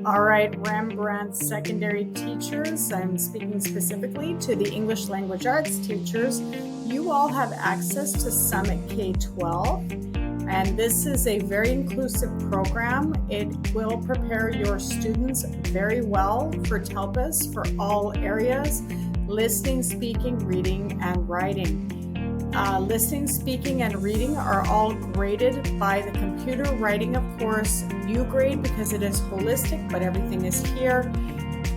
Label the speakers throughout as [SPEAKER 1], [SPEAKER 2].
[SPEAKER 1] All right, Rembrandt secondary teachers, I'm speaking specifically to the English language arts teachers. You all have access to Summit K12, and this is a very inclusive program. It will prepare your students very well for TELPUS for all areas: listening, speaking, reading, and writing. Listening, speaking, and reading are all graded by the computer. Writing, of course, you grade because it is holistic, but everything is here.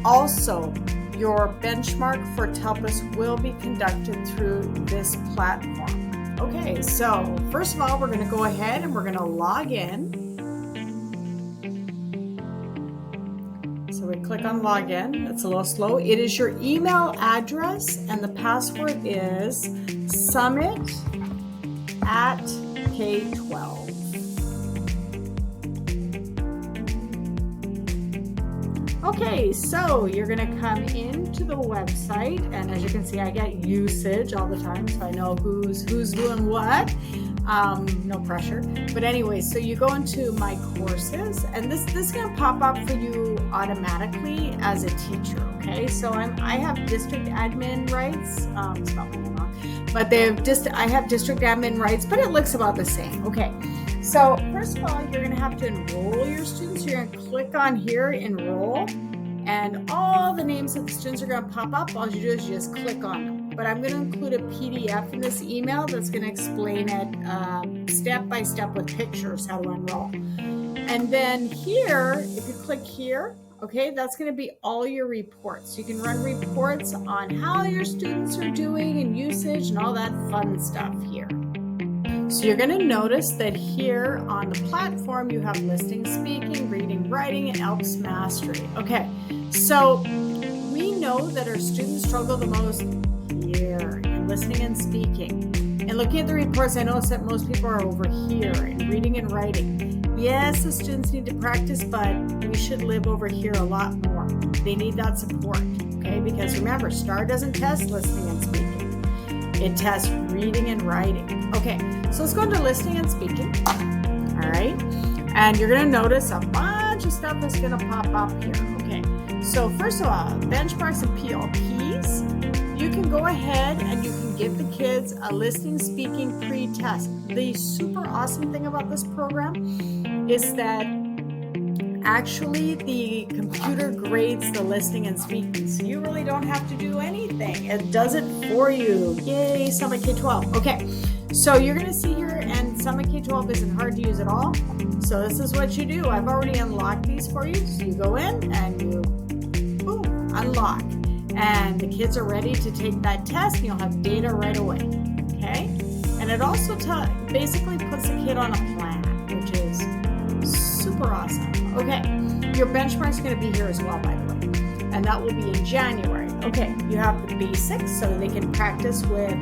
[SPEAKER 1] Also, your benchmark for TELPUS will be conducted through this platform. Okay, so first of all, we're going to go ahead and we're going to log in. So we click on login. It's a little slow. It is your email address, and the password is summit@K12. Okay, so you're going to come into the website, and as you can see, I get usage all the time, so I know who's doing what. No pressure. But anyway, so you go into my courses, and this is going to pop up for you automatically as a teacher. Okay, so I have district admin rights. Spelled my name wrong, but I have district admin rights, but it looks about the same. Okay, so first of all, you're going to have to enroll your students. You're going to click on here, enroll, and all the names of the students are going to pop up. All you do is you just click on them. But I'm going to include a PDF in this email that's going to explain it step by step with pictures how to enroll. And then here, if you click here, okay, that's going to be all your reports. You can run reports on how your students are doing and usage and all that fun stuff here. So you're going to notice that here on the platform, you have listening, speaking, reading, writing, and ELPS mastery. Okay, so we know that our students struggle the most here in listening and speaking. And looking at the reports, I notice that most people are over here in reading and writing. Yes, the students need to practice, but we should live over here a lot more. They need that support, okay? Because remember, STAR doesn't test listening and speaking. It tests reading and writing. Okay, so let's go into listening and speaking. All right, and you're going to notice a bunch of stuff that's going to pop up here. Okay, so first of all, benchmarks and PLPs. You can go ahead and you can give the kids a listening, speaking pre-test. The super awesome thing about this program is that actually the computer grades the listening and speaking. So you really don't have to do anything. It does it for you. Yay, Summit K12. Okay, so you're going to see here, and Summit K12 isn't hard to use at all. So this is what you do. I've already unlocked these for you. So you go in and you, boom, unlock. And the kids are ready to take that test, and you'll have data right away, okay? And it also basically puts the kid on a plan, which is super awesome. Okay, your benchmark's going to be here as well, by the way, and that will be in January. Okay, you have the basics, so they can practice with,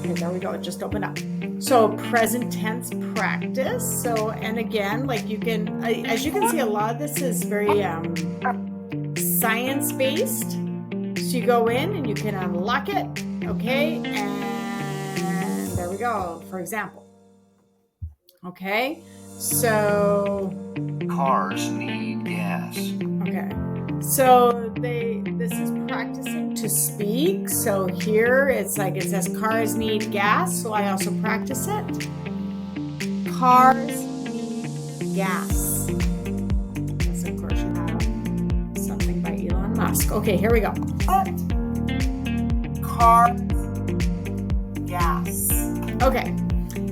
[SPEAKER 1] okay, there we go, it just opened up. So present tense practice. So, and again, like you can, as you can see, a lot of this is very, science-based. So you go in and you can unlock it, okay? And there we go, for example. Okay, so
[SPEAKER 2] cars need gas.
[SPEAKER 1] Okay, so this is practicing to speak. So here it's like it says cars need gas, so I also practice it. Cars need gas. Musk. Okay, here we go. Car, gas. Okay,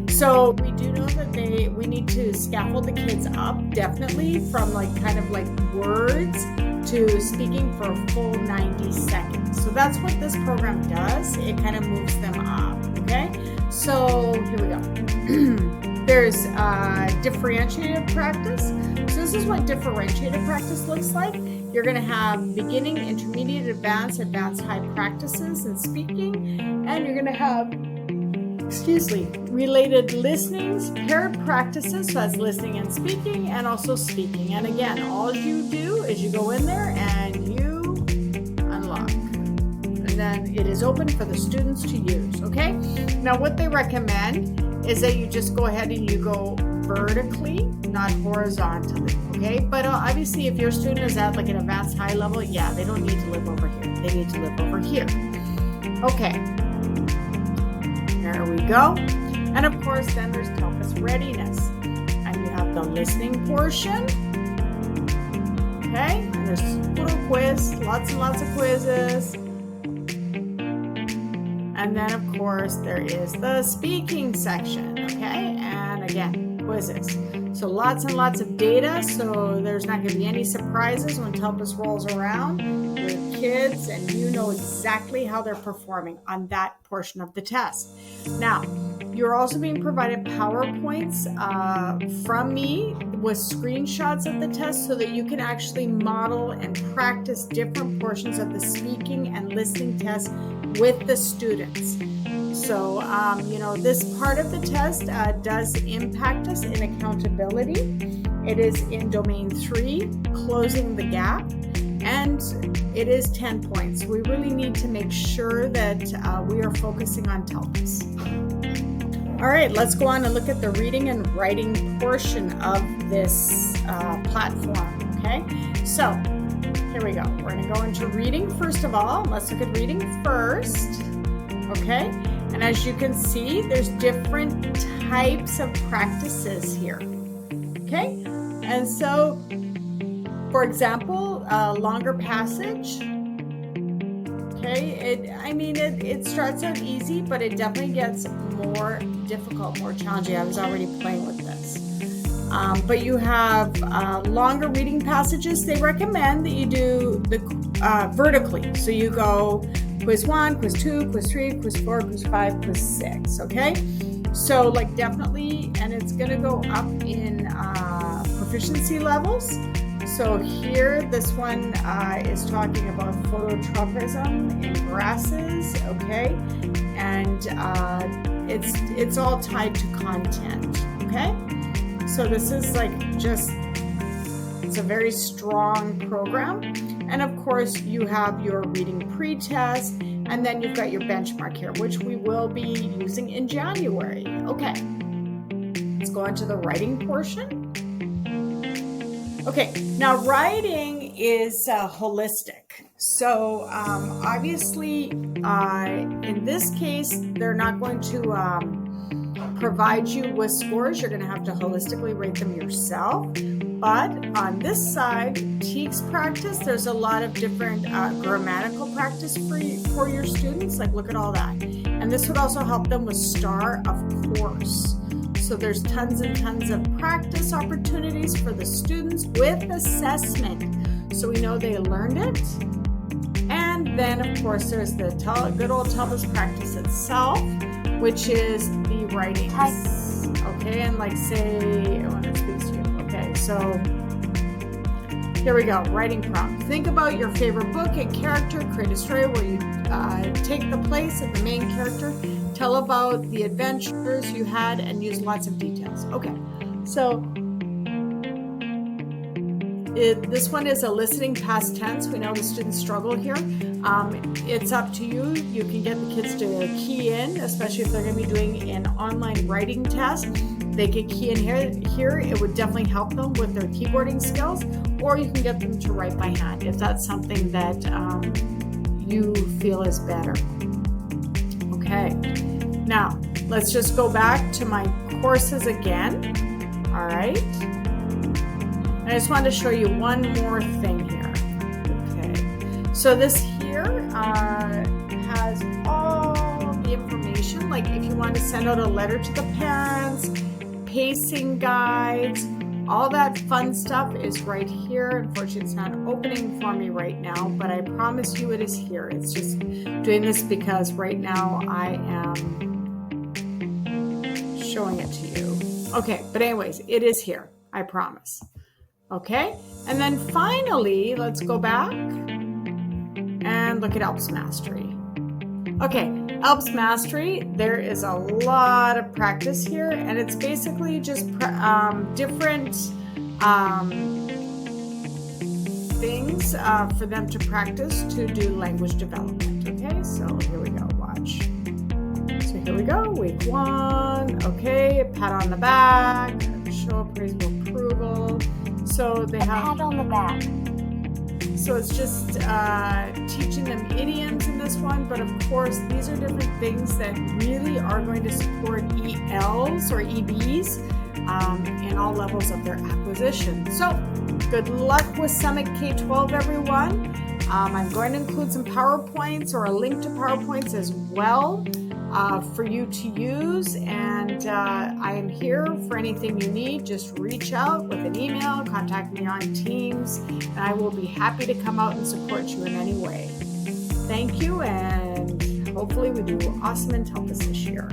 [SPEAKER 1] so we do know that we need to scaffold the kids up, definitely, from kind of words to speaking for a full 90 seconds. So that's what this program does. It kind of moves them up, okay? So here we go. There's differentiated practice. So this is what differentiated practice looks like. You're going to have beginning, intermediate, advanced high practices in speaking, and you're going to have, related listenings, paired practices, so that's listening and speaking, and also speaking. And again, all you do is you go in there and you unlock. And then it is open for the students to use, okay? Now, what they recommend is that you just go ahead and you go vertically, not horizontally, okay? But obviously, if your student is at like an advanced high level, yeah, they don't need to live over here. They need to live over here. Okay, there we go. And of course, then there's Telpus Readiness. And you have the listening portion. Okay, and there's a little quiz, lots and lots of quizzes. And then, of course, there is the speaking section, okay? And again, quizzes. So lots and lots of data, so there's not going to be any surprises when Telpus rolls around with kids, and you know exactly how they're performing on that portion of the test. Now, you're also being provided PowerPoints from me with screenshots of the test so that you can actually model and practice different portions of the speaking and listening test with the students. So, this part of the test does impact us in accountability. It is in domain 3, closing the gap, and it is 10 points. We really need to make sure that we are focusing on Telpus. All right, let's go on and look at the reading and writing portion of this platform, okay? So, here we go. We're going to go into reading first of all. Let's look at reading first, okay? And as you can see, there's different types of practices here, okay? And so, for example, longer passage, okay? It starts out easy, but it definitely gets more difficult, more challenging. I was already playing with this. But you have longer reading passages. They recommend that you do the vertically. So you go quiz 1, quiz 2, quiz 3, quiz 4, quiz 5, quiz 6, okay? So definitely, and it's going to go up in proficiency levels. So here, this one is talking about phototropism in grasses, okay? And it's all tied to content, okay? So this is it's a very strong program. And of course, you have your reading pre-test, and then you've got your benchmark here, which we will be using in January. Okay, let's go on to the writing portion. Okay, now writing is holistic. So obviously, in this case, they're not going to provide you with scores. You're going to have to holistically rate them yourself. But on this side, TEKS practice, there's a lot of different grammatical practice for your students. Look at all that. And this would also help them with STAR, of course. So there's tons and tons of practice opportunities for the students with assessment. So we know they learned it. And then, of course, there's the good old Telpus practice itself, which is the writing. Okay, and say, when it speaks to you. Okay, so here we go, writing prompt. Think about your favorite book and character. Create a story where you take the place of the main character. Tell about the adventures you had and use lots of details. Okay, so this one is a listening past tense. We know the students struggle here. It's up to you. You can get the kids to key in, especially if they're going to be doing an online writing test. They can key in here. It would definitely help them with their keyboarding skills, or you can get them to write by hand if that's something that you feel is better. Okay, now let's just go back to my courses again. All right. I just wanted to show you one more thing here. Okay, so this here has all the information. If you want to send out a letter to the parents, pacing guides, all that fun stuff is right here. Unfortunately, it's not opening for me right now, but I promise you it is here. It's just doing this because right now I am showing it to you. Okay, but anyways, it is here. I promise. Okay, and then finally, let's go back and look at ALPS Mastery. Okay, ALPS Mastery, there is a lot of practice here, and it's basically just different things for them to practice to do language development. Okay, so here we go, watch. So here we go, week 1, okay, pat on the back, show appraisal approval. So they have
[SPEAKER 3] Pat on the back.
[SPEAKER 1] So it's just teaching them idioms in this one, but of course these are different things that really are going to support ELs or EBs in all levels of their acquisition. So good luck with Summit K12, everyone. I'm going to include some PowerPoints or a link to PowerPoints as well for you to use, and I am here for anything you need. Just reach out with an email, contact me on Teams, and I will be happy to come out and support you in any way. Thank you, and hopefully we do awesome in TELPUS this year.